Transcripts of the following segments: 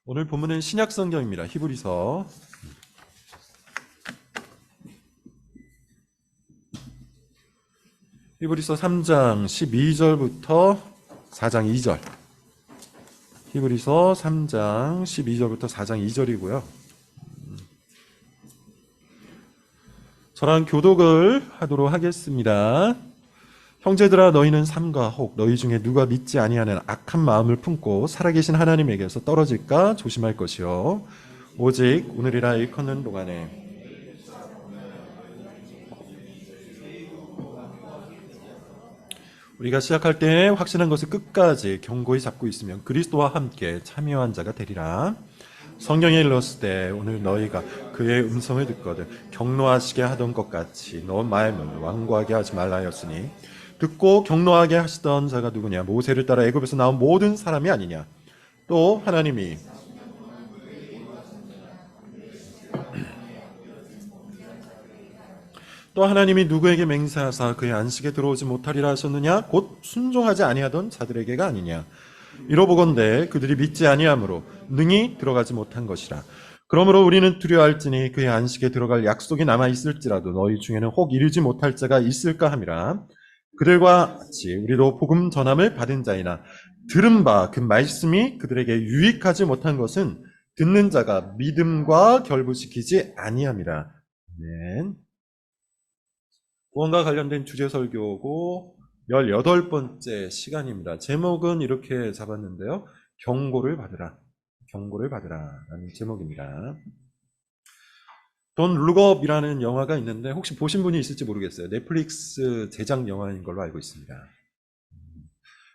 오늘 본문은 신약 성경입니다. 히브리서 3장 12절부터 4장 2절. 히브리서 3장 12절부터 4장 2절이고요. 저랑 교독을 하도록 하겠습니다. 형제들아, 너희는 삼가 혹 너희 중에 누가 믿지 아니하는 악한 마음을 품고 살아계신 하나님에게서 떨어질까 조심할 것이요, 오직 오늘이라 일컫는 동안에 우리가 시작할 때 확신한 것을 끝까지 견고히 잡고 있으면 그리스도와 함께 참여한 자가 되리라. 성경에 일렀을 때 오늘 너희가 그의 음성을 듣거든 경노하시게 하던 것 같이 너 마음을 완고하게 하지 말라 하였으니, 듣고 경노하게 하시던 자가 누구냐? 모세를 따라 애굽에서 나온 모든 사람이 아니냐? 또 하나님이 누구에게 맹세하사 그의 안식에 들어오지 못하리라 하셨느냐? 곧 순종하지 아니하던 자들에게가 아니냐? 이러보건대 그들이 믿지 아니함으로 능히 들어가지 못한 것이라. 그러므로 우리는 두려워할지니 그의 안식에 들어갈 약속이 남아 있을지라도 너희 중에는 혹 이르지 못할 자가 있을까 함이라. 그들과 같이 우리도 복음 전함을 받은 자이나 들은 바 그 말씀이 그들에게 유익하지 못한 것은 듣는 자가 믿음과 결부시키지 아니함이라. 아멘. 구원과 관련된 주제 설교고 18번째 시간입니다. 제목은 이렇게 잡았는데요. 경고를 받으라. 경고를 받으라 라는 제목입니다. 돈 룩업이라는 영화가 있는데 혹시 보신 분이 있을지 모르겠어요. 넷플릭스 제작 영화인 걸로 알고 있습니다.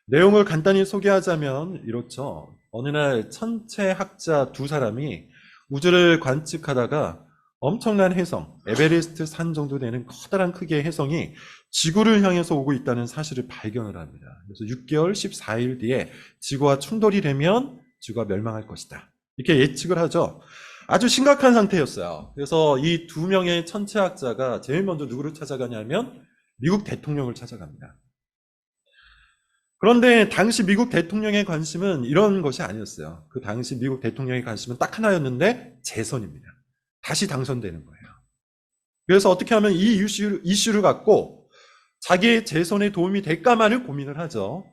내용을 간단히 소개하자면 이렇죠. 어느 날 천체학자 두 사람이 우주를 관측하다가 엄청난 혜성, 에베레스트 산 정도 되는 커다란 크기의 혜성이 지구를 향해서 오고 있다는 사실을 발견을 합니다. 그래서 6개월 14일 뒤에 지구와 충돌이 되면 지구가 멸망할 것이다, 이렇게 예측을 하죠. 아주 심각한 상태였어요. 그래서 이 두 명의 천체학자가 제일 먼저 누구를 찾아가냐면 미국 대통령을 찾아갑니다. 그런데 당시 미국 대통령의 관심은 이런 것이 아니었어요. 그 당시 미국 대통령의 관심은 딱 하나였는데 재선입니다. 다시 당선되는 거예요. 그래서 어떻게 하면 이 이슈를 갖고 자기의 재선에 도움이 될까만을 고민을 하죠.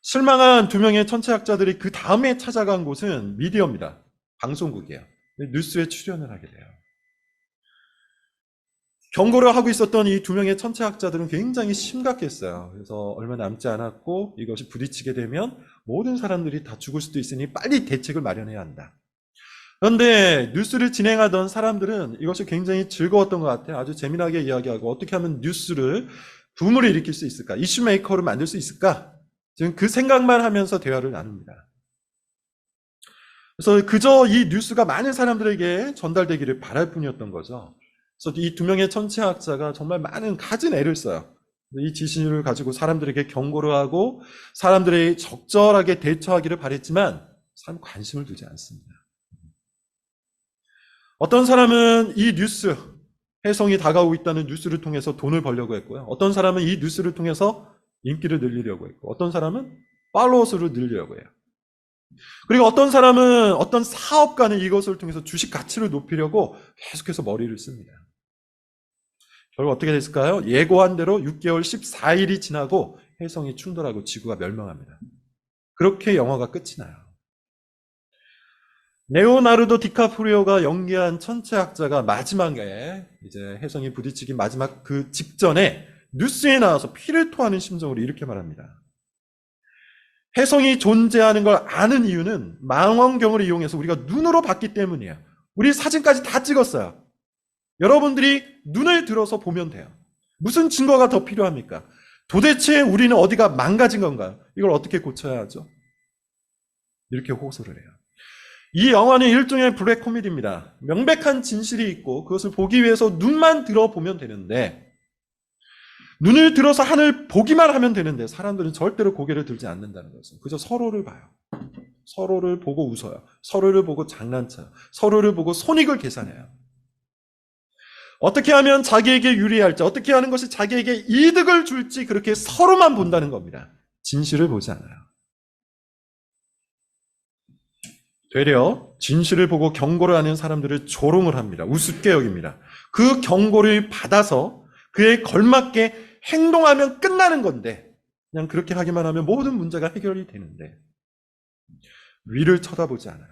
실망한 두 명의 천체학자들이 그 다음에 찾아간 곳은 미디어입니다. 방송국이에요. 뉴스에 출연을 하게 돼요. 경고를 하고 있었던 이 두 명의 천체학자들은 굉장히 심각했어요. 그래서 얼마 남지 않았고 이것이 부딪히게 되면 모든 사람들이 다 죽을 수도 있으니 빨리 대책을 마련해야 한다. 그런데 뉴스를 진행하던 사람들은 이것이 굉장히 즐거웠던 것 같아요. 아주 재미나게 이야기하고 어떻게 하면 뉴스를 붐을 일으킬 수 있을까? 이슈메이커를 만들 수 있을까? 지금 그 생각만 하면서 대화를 나눕니다. 그래서 그저 이 뉴스가 많은 사람들에게 전달되기를 바랄 뿐이었던 거죠. 그래서 이 두 명의 천체학자가 정말 가진 애를 써요. 이 지식을 가지고 사람들에게 경고를 하고 사람들이 적절하게 대처하기를 바랬지만 사람 관심을 두지 않습니다. 어떤 사람은 이 뉴스, 혜성이 다가오고 있다는 뉴스를 통해서 돈을 벌려고 했고요. 어떤 사람은 이 뉴스를 통해서 인기를 늘리려고 했고, 어떤 사람은 팔로워 수를 늘리려고 해요. 그리고 어떤 사람은, 어떤 사업가는 이것을 통해서 주식 가치를 높이려고 계속해서 머리를 씁니다. 결국 어떻게 됐을까요? 예고한 대로 6개월 14일이 지나고 혜성이 충돌하고 지구가 멸망합니다. 그렇게 영화가 끝이 나요. 레오나르도 디카프리오가 연기한 천체학자가 마지막에 이제 혜성이 부딪히기 마지막 그 직전에 뉴스에 나와서 피를 토하는 심정으로 이렇게 말합니다. 혜성이 존재하는 걸 아는 이유는 망원경을 이용해서 우리가 눈으로 봤기 때문이에요. 우리 사진까지 다 찍었어요. 여러분들이 눈을 들어서 보면 돼요. 무슨 증거가 더 필요합니까? 도대체 우리는 어디가 망가진 건가요? 이걸 어떻게 고쳐야 하죠? 이렇게 호소를 해요. 이 영화는 일종의 블랙 코미디입니다. 명백한 진실이 있고 그것을 보기 위해서 눈만 들어보면 되는데, 눈을 들어서 하늘 보기만 하면 되는데 사람들은 절대로 고개를 들지 않는다는 것은 그저 서로를 봐요. 서로를 보고 웃어요. 서로를 보고 장난쳐요. 서로를 보고 손익을 계산해요. 어떻게 하면 자기에게 유리할지, 어떻게 하는 것이 자기에게 이득을 줄지 그렇게 서로만 본다는 겁니다. 진실을 보지 않아요. 되려 진실을 보고 경고를 하는 사람들을 조롱을 합니다. 우습게 여깁니다. 그 경고를 받아서 그에 걸맞게 행동하면 끝나는 건데, 그냥 그렇게 하기만 하면 모든 문제가 해결이 되는데, 위를 쳐다보지 않아요.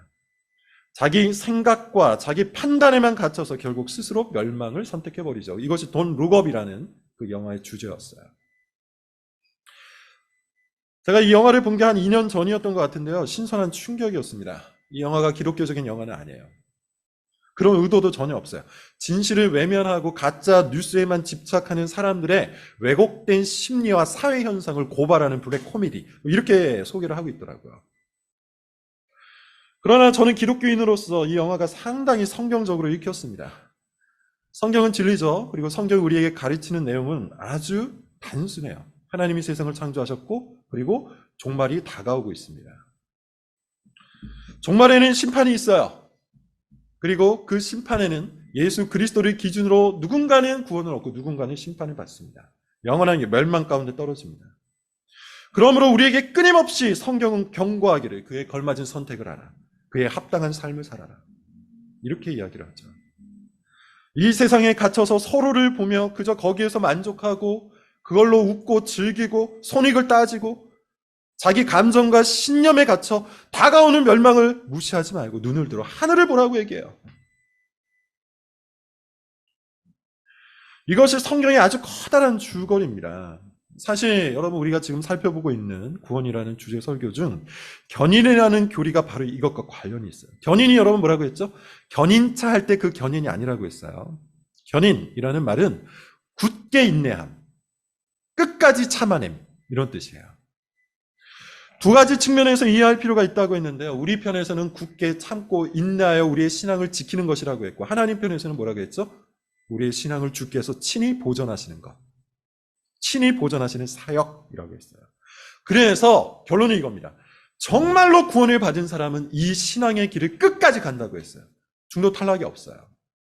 자기 생각과 자기 판단에만 갇혀서 결국 스스로 멸망을 선택해버리죠. 이것이 돈 룩업이라는 그 영화의 주제였어요. 제가 이 영화를 본 게 한 2년 전이었던 것 같은데요. 신선한 충격이었습니다. 이 영화가 기독교적인 영화는 아니에요. 그런 의도도 전혀 없어요. 진실을 외면하고 가짜 뉴스에만 집착하는 사람들의 왜곡된 심리와 사회 현상을 고발하는 블랙 코미디, 이렇게 소개를 하고 있더라고요. 그러나 저는 기독교인으로서 이 영화가 상당히 성경적으로 읽혔습니다. 성경은 진리죠. 그리고 성경이 우리에게 가르치는 내용은 아주 단순해요. 하나님이 세상을 창조하셨고, 그리고 종말이 다가오고 있습니다. 종말에는 심판이 있어요. 그리고 그 심판에는 예수 그리스도를 기준으로 누군가는 구원을 얻고 누군가는 심판을 받습니다. 영원한 멸망 가운데 떨어집니다. 그러므로 우리에게 끊임없이 성경은 경고하기를 그에 걸맞은 선택을 하라. 그에 합당한 삶을 살아라. 이렇게 이야기를 하죠. 이 세상에 갇혀서 서로를 보며 그저 거기에서 만족하고 그걸로 웃고 즐기고 손익을 따지고 자기 감정과 신념에 갇혀 다가오는 멸망을 무시하지 말고 눈을 들어 하늘을 보라고 얘기해요. 이것이 성경의 아주 커다란 줄거리입니다. 사실 여러분 우리가 지금 살펴보고 있는 구원이라는 주제 설교 중 견인이라는 교리가 바로 이것과 관련이 있어요. 견인이 여러분 뭐라고 했죠? 견인차 할 때 그 견인이 아니라고 했어요. 견인이라는 말은 굳게 인내함, 끝까지 참아냄, 이런 뜻이에요. 두 가지 측면에서 이해할 필요가 있다고 했는데요. 우리 편에서는 굳게 참고 인내하여 우리의 신앙을 지키는 것이라고 했고, 하나님 편에서는 뭐라고 했죠? 우리의 신앙을 주께서 친히 보전하시는 것, 친히 보전하시는 사역이라고 했어요. 그래서 결론은 이겁니다. 정말로 구원을 받은 사람은 이 신앙의 길을 끝까지 간다고 했어요. 중도 탈락이 없어요.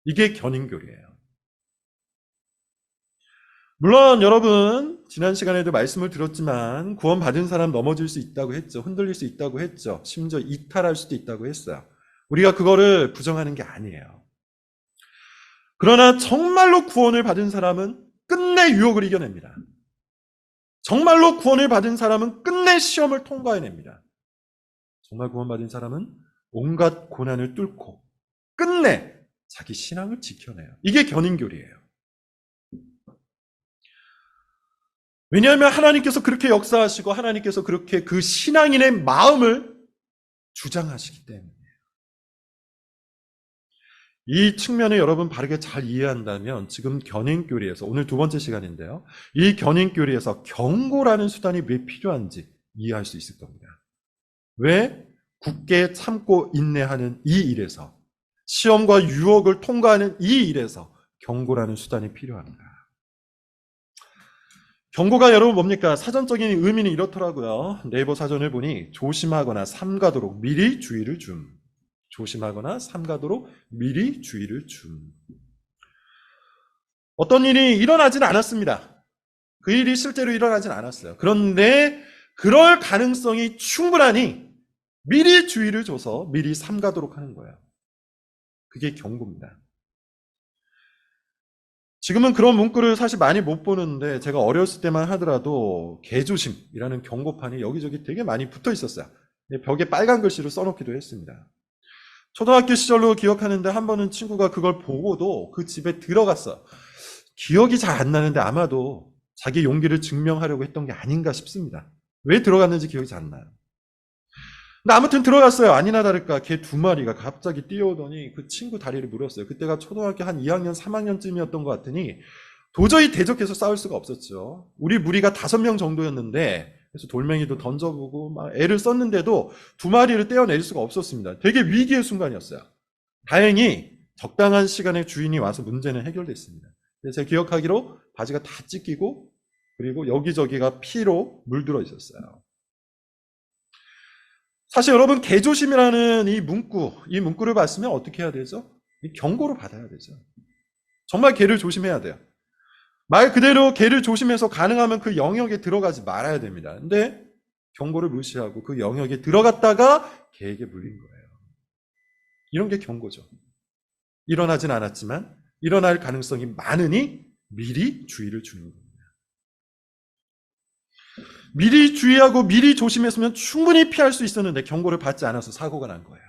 이게 견인교리예요. 물론 여러분 지난 시간에도 말씀을 들었지만 구원받은 사람 넘어질 수 있다고 했죠. 흔들릴 수 있다고 했죠. 심지어 이탈할 수도 있다고 했어요. 우리가 그거를 부정하는 게 아니에요. 그러나 정말로 구원을 받은 사람은 끝내 유혹을 이겨냅니다. 정말로 구원을 받은 사람은 끝내 시험을 통과해냅니다. 정말 구원받은 사람은 온갖 고난을 뚫고 끝내 자기 신앙을 지켜내요. 이게 견인교리예요. 왜냐하면 하나님께서 그렇게 역사하시고 하나님께서 그렇게 그 신앙인의 마음을 주장하시기 때문이에요. 이 측면을 여러분 바르게 잘 이해한다면 지금 견인교리에서 오늘 두 번째 시간인데요. 이 견인교리에서 경고라는 수단이 왜 필요한지 이해할 수 있을 겁니다. 왜 굳게 참고 인내하는 이 일에서 시험과 유혹을 통과하는 이 일에서 경고라는 수단이 필요합니다. 경고가 여러분 뭡니까? 사전적인 의미는 이렇더라고요. 네이버 사전을 보니 조심하거나 삼가도록 미리 주의를 줌. 조심하거나 삼가도록 미리 주의를 줌. 어떤 일이 일어나진 않았습니다. 그 일이 실제로 일어나진 않았어요. 그런데 그럴 가능성이 충분하니 미리 주의를 줘서 미리 삼가도록 하는 거예요. 그게 경고입니다. 지금은 그런 문구를 사실 많이 못 보는데 제가 어렸을 때만 하더라도 개조심이라는 경고판이 여기저기 되게 많이 붙어 있었어요. 벽에 빨간 글씨로 써놓기도 했습니다. 초등학교 시절로 기억하는데 한 번은 친구가 그걸 보고도 그 집에 들어갔어요. 기억이 잘 안 나는데 아마도 자기 용기를 증명하려고 했던 게 아닌가 싶습니다. 왜 들어갔는지 기억이 잘 안 나요. 근데 아무튼 들어갔어요. 아니나 다를까 개 두 마리가 갑자기 뛰어오더니 그 친구 다리를 물었어요. 그때가 초등학교 한 2학년, 3학년쯤이었던 것 같으니 도저히 대적해서 싸울 수가 없었죠. 우리 무리가 5명 정도였는데 그래서 돌멩이도 던져보고 막 애를 썼는데도 두 마리를 떼어낼 수가 없었습니다. 되게 위기의 순간이었어요. 다행히 적당한 시간에 주인이 와서 문제는 해결됐습니다. 제가 기억하기로 바지가 다 찢기고 그리고 여기저기가 피로 물들어 있었어요. 사실 여러분 개조심이라는 이 문구를 봤으면 어떻게 해야 되죠? 이 경고를 받아야 되죠. 정말 개를 조심해야 돼요. 말 그대로 개를 조심해서 가능하면 그 영역에 들어가지 말아야 됩니다. 근데 경고를 무시하고 그 영역에 들어갔다가 개에게 물린 거예요. 이런 게 경고죠. 일어나진 않았지만 일어날 가능성이 많으니 미리 주의를 주는 겁니다. 미리 주의하고 미리 조심했으면 충분히 피할 수 있었는데 경고를 받지 않아서 사고가 난 거예요.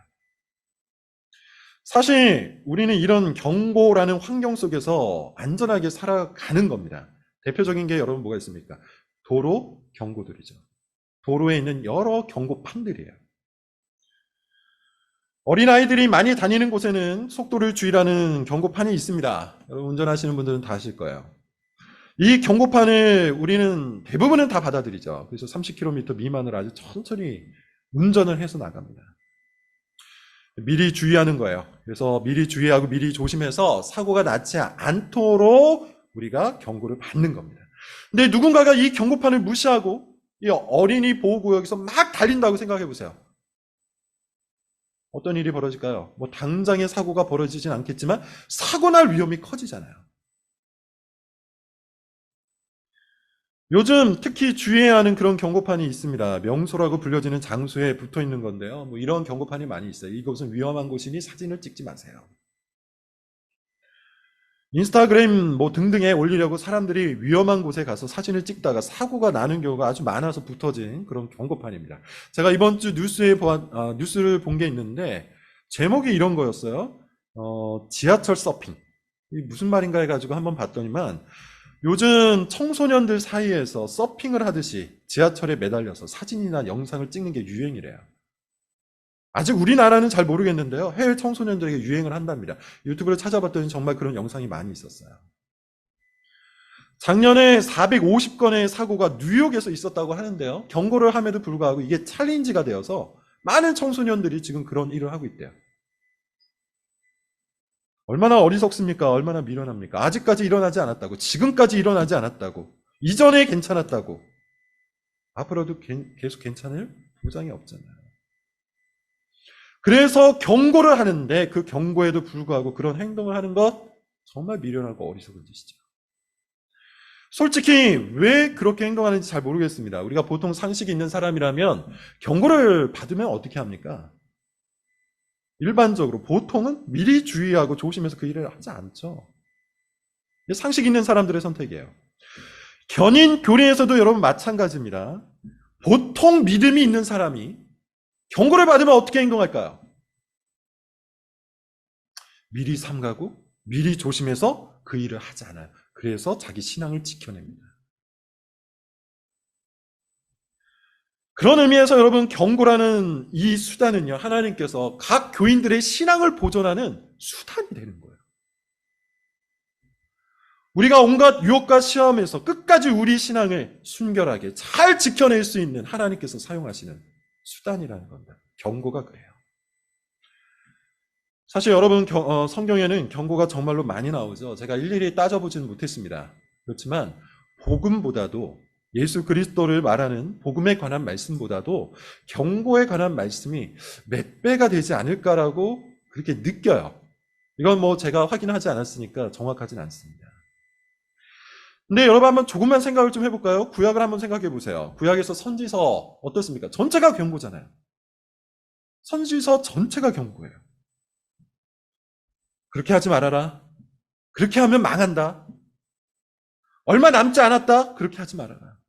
사실 우리는 이런 경고라는 환경 속에서 안전하게 살아가는 겁니다. 대표적인 게 여러분 뭐가 있습니까? 도로 경고들이죠. 도로에 있는 여러 경고판들이에요. 어린아이들이 많이 다니는 곳에는 속도를 줄이라는 경고판이 있습니다. 여러분 운전하시는 분들은 다 아실 거예요. 이 경고판을 우리는 대부분은 다 받아들이죠. 그래서 30km 미만으로 아주 천천히 운전을 해서 나갑니다. 미리 주의하는 거예요. 그래서 미리 주의하고 미리 조심해서 사고가 나지 않도록 우리가 경고를 받는 겁니다. 근데 누군가가 이 경고판을 무시하고 이 어린이 보호구역에서 막 달린다고 생각해 보세요. 어떤 일이 벌어질까요? 뭐 당장의 사고가 벌어지진 않겠지만 사고 날 위험이 커지잖아요. 요즘 특히 주의해야 하는 그런 경고판이 있습니다. 명소라고 불려지는 장소에 붙어 있는 건데요. 뭐 이런 경고판이 많이 있어요. 이곳은 위험한 곳이니 사진을 찍지 마세요. 인스타그램 뭐 등등에 올리려고 사람들이 위험한 곳에 가서 사진을 찍다가 사고가 나는 경우가 아주 많아서 붙어진 그런 경고판입니다. 제가 이번 주 뉴스를 본 게 있는데 제목이 이런 거였어요. 지하철 서핑. 이게 무슨 말인가 해가지고 한번 봤더니만 요즘 청소년들 사이에서 서핑을 하듯이 지하철에 매달려서 사진이나 영상을 찍는 게 유행이래요. 아직 우리나라는 잘 모르겠는데요. 해외 청소년들에게 유행을 한답니다. 유튜브를 찾아봤더니 정말 그런 영상이 많이 있었어요. 작년에 450건의 사고가 뉴욕에서 있었다고 하는데요. 경고를 함에도 불구하고 이게 챌린지가 되어서 많은 청소년들이 지금 그런 일을 하고 있대요. 얼마나 어리석습니까? 얼마나 미련합니까? 아직까지 일어나지 않았다고, 지금까지 일어나지 않았다고, 이전에 괜찮았다고, 앞으로도 계속 괜찮을 보장이 없잖아요. 그래서 경고를 하는데 그 경고에도 불구하고 그런 행동을 하는 것 정말 미련하고 어리석은 짓이죠. 솔직히 왜 그렇게 행동하는지 잘 모르겠습니다. 우리가 보통 상식이 있는 사람이라면 경고를 받으면 어떻게 합니까? 일반적으로 보통은 미리 주의하고 조심해서 그 일을 하지 않죠. 상식 있는 사람들의 선택이에요. 견인 교례에서도 여러분 마찬가지입니다. 보통 믿음이 있는 사람이 경고를 받으면 어떻게 행동할까요? 미리 삼가고 미리 조심해서 그 일을 하지 않아요. 그래서 자기 신앙을 지켜냅니다. 그런 의미에서 여러분 경고라는 이 수단은요, 하나님께서 각 교인들의 신앙을 보존하는 수단이 되는 거예요. 우리가 온갖 유혹과 시험에서 끝까지 우리 신앙을 순결하게 잘 지켜낼 수 있는 하나님께서 사용하시는 수단이라는 겁니다. 경고가 그래요. 사실 여러분 성경에는 경고가 정말로 많이 나오죠. 제가 일일이 따져보지는 못했습니다. 그렇지만 복음보다도 예수 그리스도를 말하는 복음에 관한 말씀보다도 경고에 관한 말씀이 몇 배가 되지 않을까라고 그렇게 느껴요. 이건 뭐 제가 확인하지 않았으니까 정확하진 않습니다. 근데 여러분 한번 조금만 생각을 좀 해볼까요? 구약을 한번 생각해 보세요. 구약에서 선지서 어떻습니까? 전체가 경고잖아요. 선지서 전체가 경고예요. 그렇게 하지 말아라. 그렇게 하면 망한다. 얼마 남지 않았다. 그렇게 하지 말아라.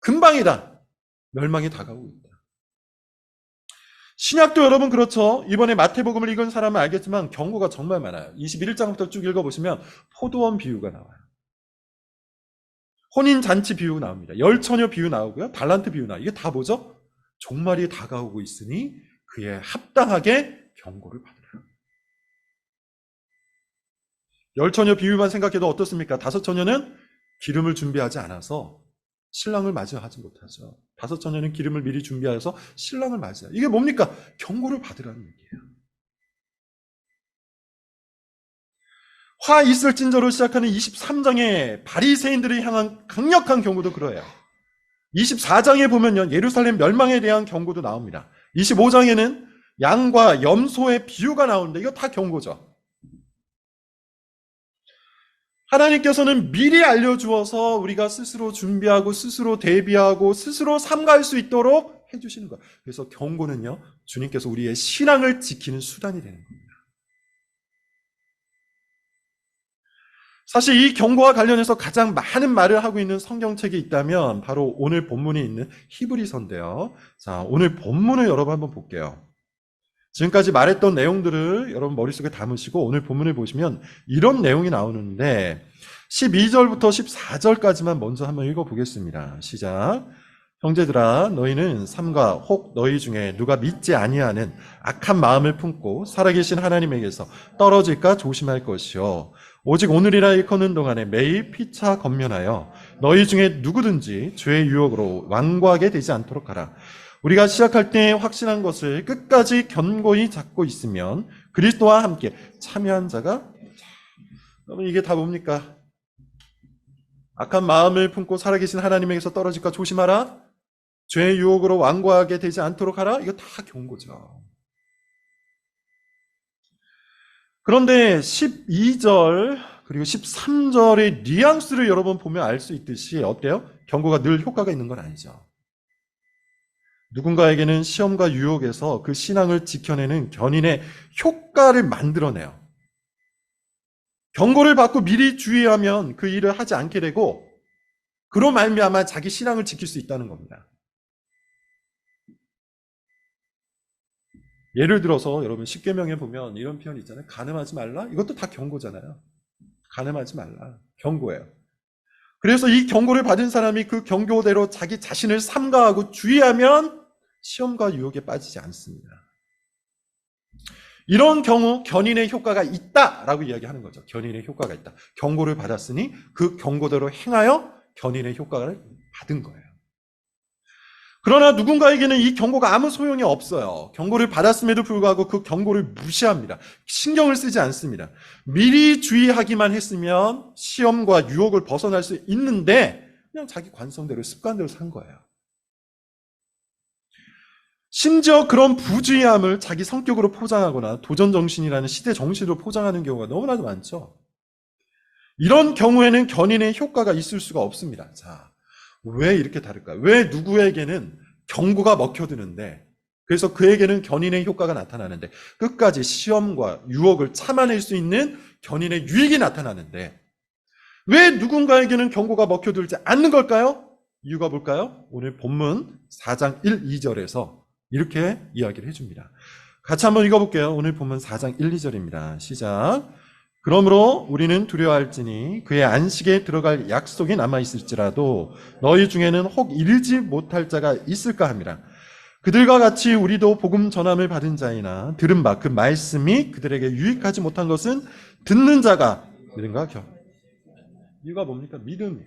금방이다. 멸망이 다가오고 있다. 신약도 여러분 그렇죠. 이번에 마태복음을 읽은 사람은 알겠지만 경고가 정말 많아요. 21장부터 쭉 읽어보시면 포도원 비유가 나와요. 혼인잔치 비유 나옵니다. 열처녀 비유 나오고요. 달란트 비유 나와요. 이게 다 뭐죠? 종말이 다가오고 있으니 그에 합당하게 경고를 받으라. 열처녀 비유만 생각해도 어떻습니까? 다섯 처녀는 기름을 준비하지 않아서 신랑을 맞이하지 못하죠. 다섯 처녀는 기름을 미리 준비하여서 신랑을 맞이해요. 이게 뭡니까? 경고를 받으라는 얘기예요. 화 있을 찐저로 시작하는 23장의 바리새인들을 향한 강력한 경고도 그러해요. 24장에 보면요, 예루살렘 멸망에 대한 경고도 나옵니다. 25장에는 양과 염소의 비유가 나오는데 이거 다 경고죠. 하나님께서는 미리 알려주어서 우리가 스스로 준비하고 스스로 대비하고 스스로 삼가할 수 있도록 해주시는 거예요. 그래서 경고는요, 주님께서 우리의 신앙을 지키는 수단이 되는 겁니다. 사실 이 경고와 관련해서 가장 많은 말을 하고 있는 성경책이 있다면 바로 오늘 본문에 있는 히브리서인데요. 자, 오늘 본문을 여러분 한번 볼게요. 지금까지 말했던 내용들을 여러분 머릿속에 담으시고 오늘 본문을 보시면 이런 내용이 나오는데 12절부터 14절까지만 먼저 한번 읽어보겠습니다. 시작. 형제들아 너희는 삼가 혹 너희 중에 누가 믿지 아니하는 악한 마음을 품고 살아계신 하나님에게서 떨어질까 조심할 것이요 오직 오늘이라 일컫는 동안에 매일 피차 건면하여 너희 중에 누구든지 죄의 유혹으로 완고하게 되지 않도록 하라. 우리가 시작할 때 확신한 것을 끝까지 견고히 잡고 있으면 그리스도와 함께 참여한 자가 여러분 이게 다 뭡니까? 악한 마음을 품고 살아계신 하나님에게서 떨어질까 조심하라. 죄의 유혹으로 완고하게 되지 않도록 하라. 이거 다 경고죠. 그런데 12절 그리고 13절의 뉘앙스를 여러분 보면 알 수 있듯이 어때요? 경고가 늘 효과가 있는 건 아니죠. 누군가에게는 시험과 유혹에서 그 신앙을 지켜내는 견인의 효과를 만들어내요. 경고를 받고 미리 주의하면 그 일을 하지 않게 되고 그로 말미암아 자기 신앙을 지킬 수 있다는 겁니다. 예를 들어서 여러분 십계명에 보면 이런 표현이 있잖아요. 간음하지 말라? 이것도 다 경고잖아요. 간음하지 말라. 경고예요. 그래서 이 경고를 받은 사람이 그 경고대로 자기 자신을 삼가하고 주의하면 시험과 유혹에 빠지지 않습니다. 이런 경우 견인의 효과가 있다라고 이야기하는 거죠. 견인의 효과가 있다. 경고를 받았으니 그 경고대로 행하여 견인의 효과를 받은 거예요. 그러나 누군가에게는 이 경고가 아무 소용이 없어요. 경고를 받았음에도 불구하고 그 경고를 무시합니다. 신경을 쓰지 않습니다. 미리 주의하기만 했으면 시험과 유혹을 벗어날 수 있는데 그냥 자기 관성대로 습관대로 산 거예요. 심지어 그런 부주의함을 자기 성격으로 포장하거나 도전정신이라는 시대 정신으로 포장하는 경우가 너무나도 많죠. 이런 경우에는 견인의 효과가 있을 수가 없습니다. 자, 왜 이렇게 다를까요? 왜 누구에게는 경고가 먹혀드는데 그래서 그에게는 견인의 효과가 나타나는데 끝까지 시험과 유혹을 참아낼 수 있는 견인의 유익이 나타나는데 왜 누군가에게는 경고가 먹혀들지 않는 걸까요? 이유가 뭘까요? 오늘 본문 4장 1, 2절에서 이렇게 이야기를 해줍니다. 같이 한번 읽어볼게요. 오늘 본문 4장 1, 2절입니다. 시작. 그러므로 우리는 두려워할지니 그의 안식에 들어갈 약속이 남아있을지라도 너희 중에는 혹 이르지 못할 자가 있을까 함이라. 그들과 같이 우리도 복음 전함을 받은 자이나 들은 바 그 말씀이 그들에게 유익하지 못한 것은 듣는 자가 믿음과 이유가 뭡니까? 믿음.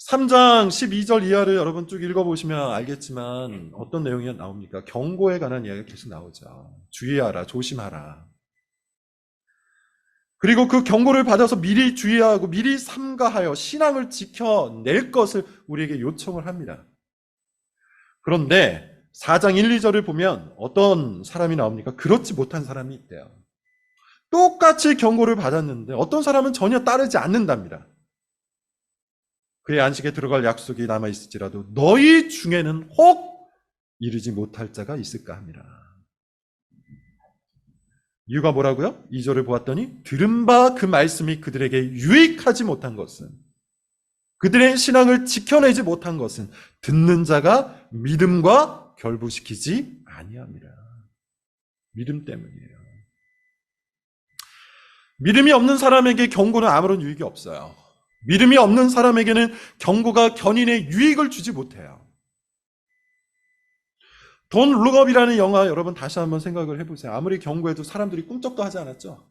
3장 12절 이하를 여러분 쭉 읽어보시면 알겠지만 어떤 내용이 나옵니까? 경고에 관한 이야기가 계속 나오죠. 주의하라, 조심하라. 그리고 그 경고를 받아서 미리 주의하고 미리 삼가하여 신앙을 지켜낼 것을 우리에게 요청을 합니다. 그런데 4장 1, 2절을 보면 어떤 사람이 나옵니까? 그렇지 못한 사람이 있대요. 똑같이 경고를 받았는데 어떤 사람은 전혀 따르지 않는답니다. 그의 안식에 들어갈 약속이 남아있을지라도 너희 중에는 혹 이르지 못할 자가 있을까 합니다. 이유가 뭐라고요? 2절을 보았더니 들은 바 그 말씀이 그들에게 유익하지 못한 것은 그들의 신앙을 지켜내지 못한 것은 듣는 자가 믿음과 결부시키지 아니합니다. 믿음 때문이에요. 믿음이 없는 사람에게 경고는 아무런 유익이 없어요. 믿음이 없는 사람에게는 경고가 견인의 유익을 주지 못해요. 돈 룩업이라는 영화 여러분 다시 한번 생각을 해보세요. 아무리 경고해도 사람들이 꿈쩍도 하지 않았죠?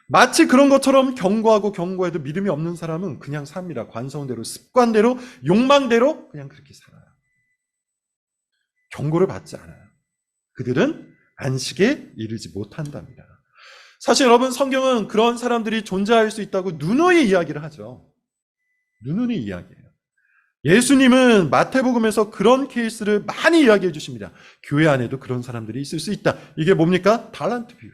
마치 그런 것처럼 경고하고 경고해도 믿음이 없는 사람은 그냥 삽니다. 관성대로, 습관대로, 욕망대로 그냥 그렇게 살아요. 경고를 받지 않아요. 그들은 안식에 이르지 못한답니다. 사실 여러분 성경은 그런 사람들이 존재할 수 있다고 누누이 이야기를 하죠. 누누이 이야기해요. 예수님은 마태복음에서 그런 케이스를 많이 이야기해 주십니다. 교회 안에도 그런 사람들이 있을 수 있다. 이게 뭡니까? 달란트 비유.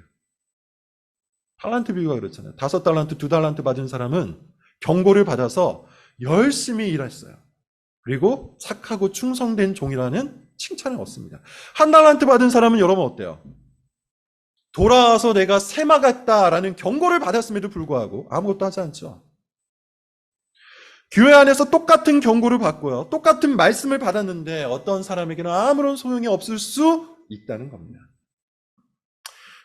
달란트 비유가 그렇잖아요. 5달란트, 2달란트 받은 사람은 경고를 받아서 열심히 일했어요. 그리고 착하고 충성된 종이라는 칭찬을 얻습니다. 한 달란트 받은 사람은 여러분 어때요? 돌아와서 내가 세마 같다라는 경고를 받았음에도 불구하고 아무것도 하지 않죠. 교회 안에서 똑같은 경고를 받고요. 똑같은 말씀을 받았는데 어떤 사람에게는 아무런 소용이 없을 수 있다는 겁니다.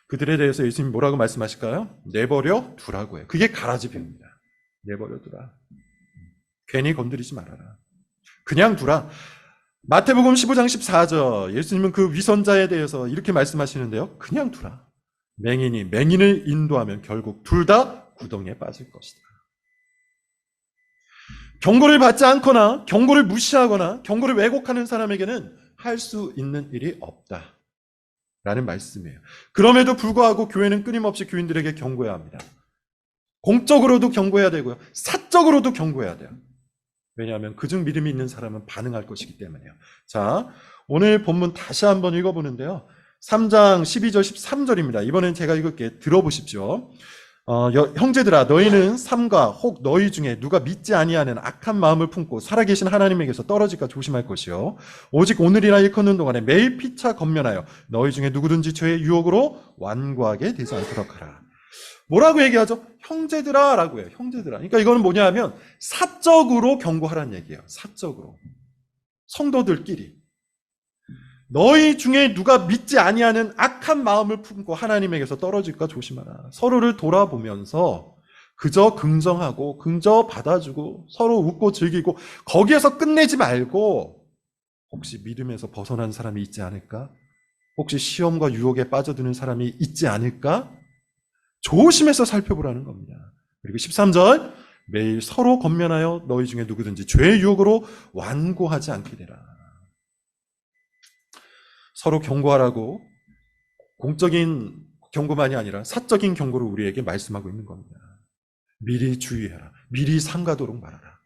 그들에 대해서 예수님이 뭐라고 말씀하실까요? 내버려 두라고 해요. 그게 가라지 배웁니다. 내버려 두라. 괜히 건드리지 말아라. 그냥 두라. 마태복음 15장 14절 예수님은 그 위선자에 대해서 이렇게 말씀하시는데요. 그냥 두라. 맹인이 맹인을 인도하면 결국 둘 다 구덩이에 빠질 것이다. 경고를 받지 않거나 경고를 무시하거나 경고를 왜곡하는 사람에게는 할 수 있는 일이 없다. 라는 말씀이에요. 그럼에도 불구하고 교회는 끊임없이 교인들에게 경고해야 합니다. 공적으로도 경고해야 되고요. 사적으로도 경고해야 돼요. 왜냐하면 그중 믿음이 있는 사람은 반응할 것이기 때문에요. 자, 오늘 본문 다시 한번 읽어보는데요. 3장 12절 13절입니다. 이번엔 제가 읽을게. 들어보십시오. 형제들아 너희는 삼가 혹 너희 중에 누가 믿지 아니하는 악한 마음을 품고 살아계신 하나님에게서 떨어질까 조심할 것이요 오직 오늘이나 일컫는 동안에 매일 피차 건면하여 너희 중에 누구든지 죄의 유혹으로 완고하게 되지 않도록 하라. 뭐라고 얘기하죠? 형제들아 라고 해요. 형제들아. 그러니까 이거는 뭐냐 하면 사적으로 경고하라는 얘기예요. 사적으로. 성도들끼리. 너희 중에 누가 믿지 아니하는 악한 마음을 품고 하나님에게서 떨어질까 조심하라. 서로를 돌아보면서 그저 긍정하고 그저 받아주고 서로 웃고 즐기고 거기에서 끝내지 말고 혹시 믿음에서 벗어난 사람이 있지 않을까? 혹시 시험과 유혹에 빠져드는 사람이 있지 않을까? 조심해서 살펴보라는 겁니다. 그리고 13절 매일 서로 권면하여 너희 중에 누구든지 죄의 유혹으로 완고하지 않게 되라. 서로 경고하라고 공적인 경고만이 아니라 사적인 경고를 우리에게 말씀하고 있는 겁니다. 미리 주의해라. 미리 삼가도록 말하라.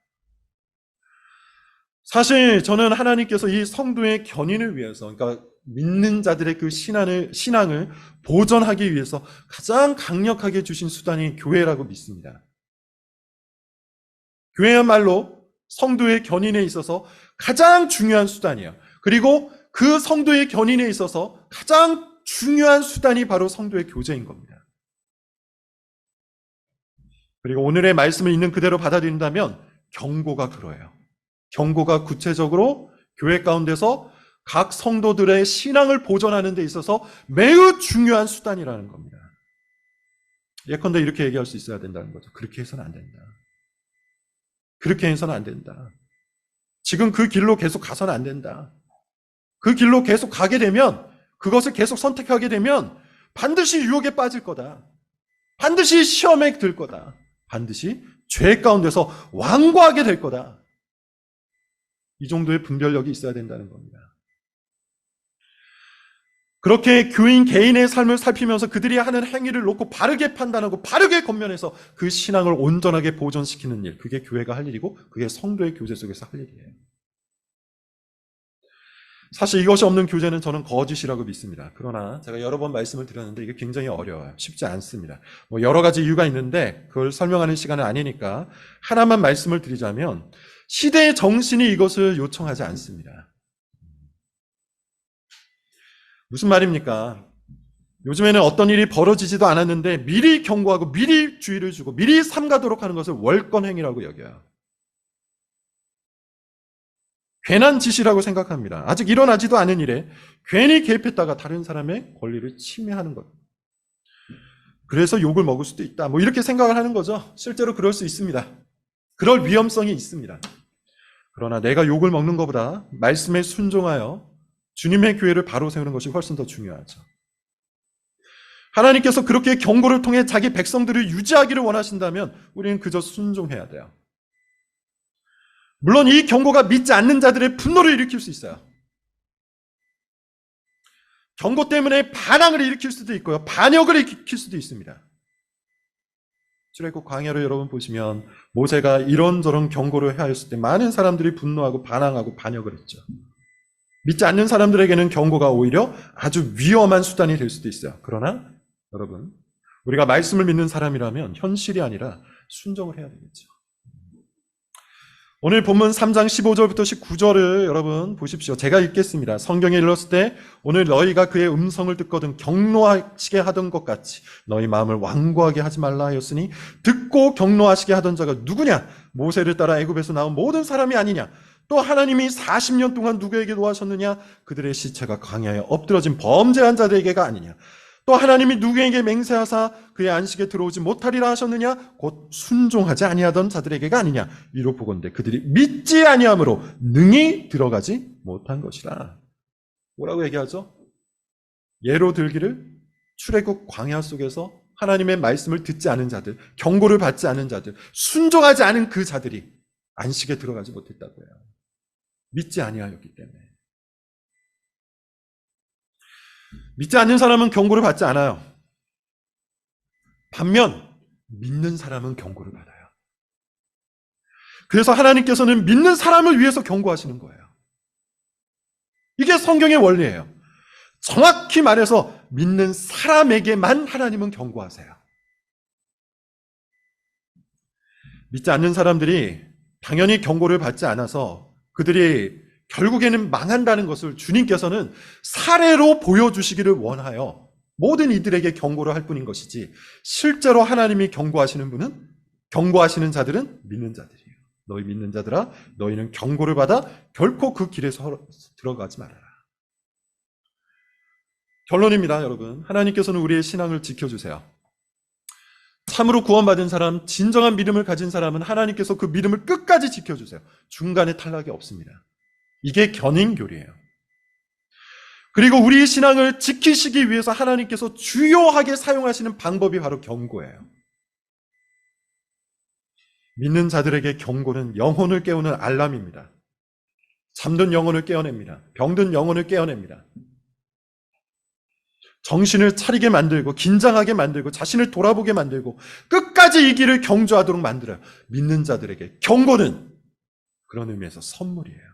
사실 저는 하나님께서 이 성도의 견인을 위해서, 그러니까 믿는 자들의 그 신앙을 보존하기 위해서 가장 강력하게 주신 수단이 교회라고 믿습니다. 교회야말로 성도의 견인에 있어서 가장 중요한 수단이에요. 그리고 그 성도의 견인에 있어서 가장 중요한 수단이 바로 성도의 교제인 겁니다. 그리고 오늘의 말씀을 있는 그대로 받아들인다면 경고가 그러해요. 경고가 구체적으로 교회 가운데서 각 성도들의 신앙을 보존하는 데 있어서 매우 중요한 수단이라는 겁니다. 예컨대 이렇게 얘기할 수 있어야 된다는 거죠. 그렇게 해서는 안 된다. 그렇게 해서는 안 된다. 지금 그 길로 계속 가서는 안 된다. 그 길로 계속 가게 되면, 그것을 계속 선택하게 되면 반드시 유혹에 빠질 거다. 반드시 시험에 들 거다. 반드시 죄 가운데서 완고하게 될 거다. 이 정도의 분별력이 있어야 된다는 겁니다. 그렇게 교인 개인의 삶을 살피면서 그들이 하는 행위를 놓고 바르게 판단하고 바르게 권면해서 그 신앙을 온전하게 보존시키는 일, 그게 교회가 할 일이고 그게 성도의 교제 속에서 할 일이에요. 사실 이것이 없는 교제는 저는 거짓이라고 믿습니다. 그러나 제가 여러 번 말씀을 드렸는데 이게 굉장히 어려워요. 쉽지 않습니다. 여러 가지 이유가 있는데 그걸 설명하는 시간은 아니니까 하나만 말씀을 드리자면 시대의 정신이 이것을 요청하지 않습니다. 무슨 말입니까? 요즘에는 어떤 일이 벌어지지도 않았는데 미리 경고하고 미리 주의를 주고 미리 삼가도록 하는 것을 월권행위라고 여겨요. 괜한 짓이라고 생각합니다. 아직 일어나지도 않은 일에 괜히 개입했다가 다른 사람의 권리를 침해하는 것. 그래서 욕을 먹을 수도 있다. 이렇게 생각을 하는 거죠. 실제로 그럴 수 있습니다. 그럴 위험성이 있습니다. 그러나 내가 욕을 먹는 것보다 말씀에 순종하여 주님의 교회를 바로 세우는 것이 훨씬 더 중요하죠. 하나님께서 그렇게 경고를 통해 자기 백성들을 유지하기를 원하신다면 우리는 그저 순종해야 돼요. 물론 이 경고가 믿지 않는 자들의 분노를 일으킬 수 있어요. 경고 때문에 반항을 일으킬 수도 있고요. 반역을 일으킬 수도 있습니다. 출애굽 광야를 여러분 보시면 모세가 이런저런 경고를 하였을 때 많은 사람들이 분노하고 반항하고 반역을 했죠. 믿지 않는 사람들에게는 경고가 오히려 아주 위험한 수단이 될 수도 있어요. 그러나 여러분, 우리가 말씀을 믿는 사람이라면 현실이 아니라 순종을 해야 되겠죠. 오늘 본문 3장 15절부터 19절을 여러분 보십시오. 제가 읽겠습니다. 성경에 일렀을 때 오늘 너희가 그의 음성을 듣거든 경노하시게 하던 것 같이 너희 마음을 완고하게 하지 말라 하였으니 듣고 경노하시게 하던 자가 누구냐? 모세를 따라 애굽에서 나온 모든 사람이 아니냐? 또 하나님이 40년 동안 누구에게 노하셨느냐? 그들의 시체가 광야에 엎드러진 범죄한 자들에게가 아니냐? 또 하나님이 누구에게 맹세하사 그의 안식에 들어오지 못하리라 하셨느냐? 곧 순종하지 아니하던 자들에게가 아니냐? 이로 보건대 그들이 믿지 아니함으로 능히 들어가지 못한 것이라. 뭐라고 얘기하죠? 예로 들기를 출애굽 광야 속에서 하나님의 말씀을 듣지 않은 자들, 경고를 받지 않은 자들, 순종하지 않은 그 자들이 안식에 들어가지 못했다고요. 믿지 아니하였기 때문에. 믿지 않는 사람은 경고를 받지 않아요. 반면 믿는 사람은 경고를 받아요. 그래서 하나님께서는 믿는 사람을 위해서 경고하시는 거예요. 이게 성경의 원리예요. 정확히 말해서 믿는 사람에게만 하나님은 경고하세요. 믿지 않는 사람들이 당연히 경고를 받지 않아서 그들이 결국에는 망한다는 것을 주님께서는 사례로 보여주시기를 원하여 모든 이들에게 경고를 할 뿐인 것이지, 실제로 하나님이 경고하시는 분은, 경고하시는 자들은 믿는 자들이에요. 너희 믿는 자들아, 너희는 경고를 받아 결코 그 길에서 들어가지 말아라. 결론입니다, 여러분. 하나님께서는 우리의 신앙을 지켜주세요. 참으로 구원받은 사람, 진정한 믿음을 가진 사람은 하나님께서 그 믿음을 끝까지 지켜주세요. 중간에 탈락이 없습니다. 이게 견인교리예요. 그리고 우리의 신앙을 지키시기 위해서 하나님께서 주요하게 사용하시는 방법이 바로 경고예요. 믿는 자들에게 경고는 영혼을 깨우는 알람입니다. 잠든 영혼을 깨어냅니다. 병든 영혼을 깨어냅니다. 정신을 차리게 만들고 긴장하게 만들고 자신을 돌아보게 만들고 끝까지 이 길을 경주하도록 만들어요. 믿는 자들에게 경고는 그런 의미에서 선물이에요.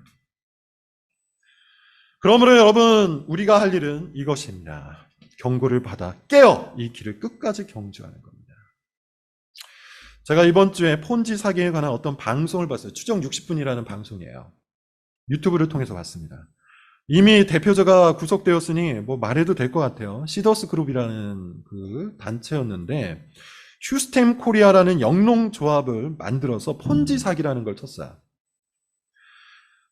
그러므로 여러분, 우리가 할 일은 이것입니다. 경고를 받아 깨어 이 길을 끝까지 경주하는 겁니다. 제가 이번 주에 폰지 사기에 관한 어떤 방송을 봤어요. 추정 60분이라는 방송이에요. 유튜브를 통해서 봤습니다. 이미 대표자가 구속되었으니 뭐 말해도 될 것 같아요. 시더스 그룹이라는 그 단체였는데 휴스템 코리아라는 영농조합을 만들어서 폰지 사기라는 걸 쳤어요.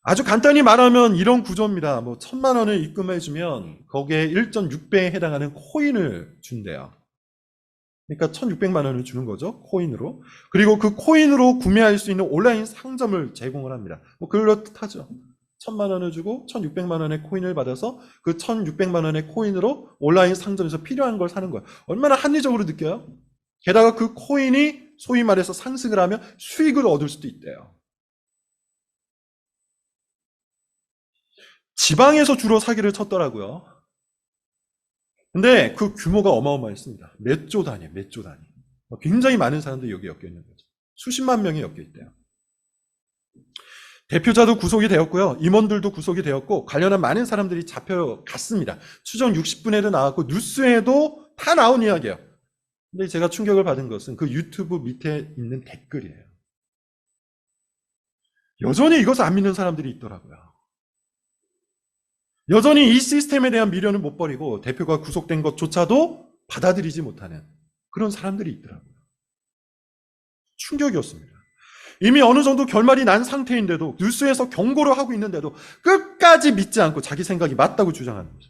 아주 간단히 말하면 이런 구조입니다. 뭐 1,000만 원을 입금해주면 거기에 1.6배에 해당하는 코인을 준대요. 그러니까 1,600만 원을 주는 거죠. 코인으로. 그리고 그 코인으로 구매할 수 있는 온라인 상점을 제공을 합니다. 뭐 그럴듯하죠. 1,000만 원을 주고 1,600만 원의 코인을 받아서 그 1,600만 원의 코인으로 온라인 상점에서 필요한 걸 사는 거예요. 얼마나 합리적으로 느껴요? 게다가 그 코인이 소위 말해서 상승을 하면 수익을 얻을 수도 있대요. 지방에서 주로 사기를 쳤더라고요. 근데 그 규모가 어마어마했습니다. 몇 조 단위예요, 몇 조 단위. 굉장히 많은 사람들이 여기 엮여 있는 거죠. 수십만 명이 엮여 있대요. 대표자도 구속이 되었고요. 임원들도 구속이 되었고 관련한 많은 사람들이 잡혀갔습니다. 추정 60분에도 나왔고 뉴스에도 다 나온 이야기예요. 근데 제가 충격을 받은 것은 그 유튜브 밑에 있는 댓글이에요. 여전히 이것을 안 믿는 사람들이 있더라고요. 여전히 이 시스템에 대한 미련을 못 버리고 대표가 구속된 것조차도 받아들이지 못하는 그런 사람들이 있더라고요. 충격이었습니다. 이미 어느 정도 결말이 난 상태인데도 뉴스에서 경고를 하고 있는데도 끝까지 믿지 않고 자기 생각이 맞다고 주장하는 거죠.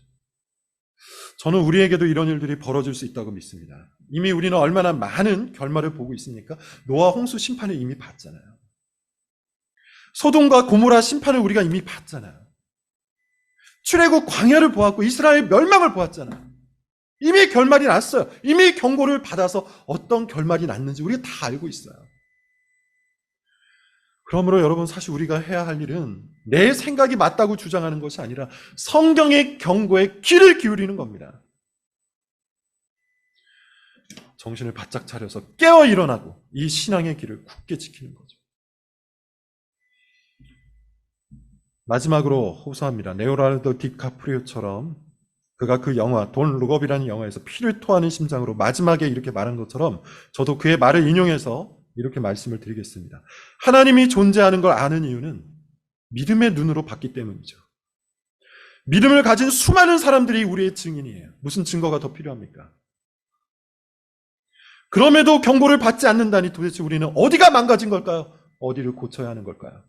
저는 우리에게도 이런 일들이 벌어질 수 있다고 믿습니다. 이미 우리는 얼마나 많은 결말을 보고 있습니까? 노아 홍수 심판을 이미 봤잖아요. 소돔과 고모라 심판을 우리가 이미 봤잖아요. 출애굽 광야를 보았고 이스라엘 멸망을 보았잖아요. 이미 결말이 났어요. 이미 경고를 받아서 어떤 결말이 났는지 우리가 다 알고 있어요. 그러므로 여러분, 사실 우리가 해야 할 일은 내 생각이 맞다고 주장하는 것이 아니라 성경의 경고에 귀를 기울이는 겁니다. 정신을 바짝 차려서 깨어 일어나고 이 신앙의 길을 굳게 지키는 거죠. 마지막으로 호소합니다. 레오나르도 디카프리오처럼 그가 그 영화 돈 룩업이라는 영화에서 피를 토하는 심장으로 마지막에 이렇게 말한 것처럼 저도 그의 말을 인용해서 이렇게 말씀을 드리겠습니다. 하나님이 존재하는 걸 아는 이유는 믿음의 눈으로 봤기 때문이죠. 믿음을 가진 수많은 사람들이 우리의 증인이에요. 무슨 증거가 더 필요합니까? 그럼에도 경고를 받지 않는다니 도대체 우리는 어디가 망가진 걸까요? 어디를 고쳐야 하는 걸까요?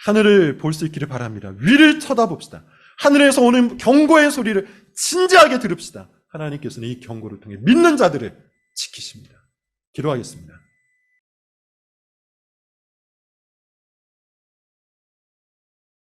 하늘을 볼 수 있기를 바랍니다. 위를 쳐다봅시다. 하늘에서 오는 경고의 소리를 진지하게 들읍시다. 하나님께서는 이 경고를 통해 믿는 자들을 지키십니다. 기도하겠습니다.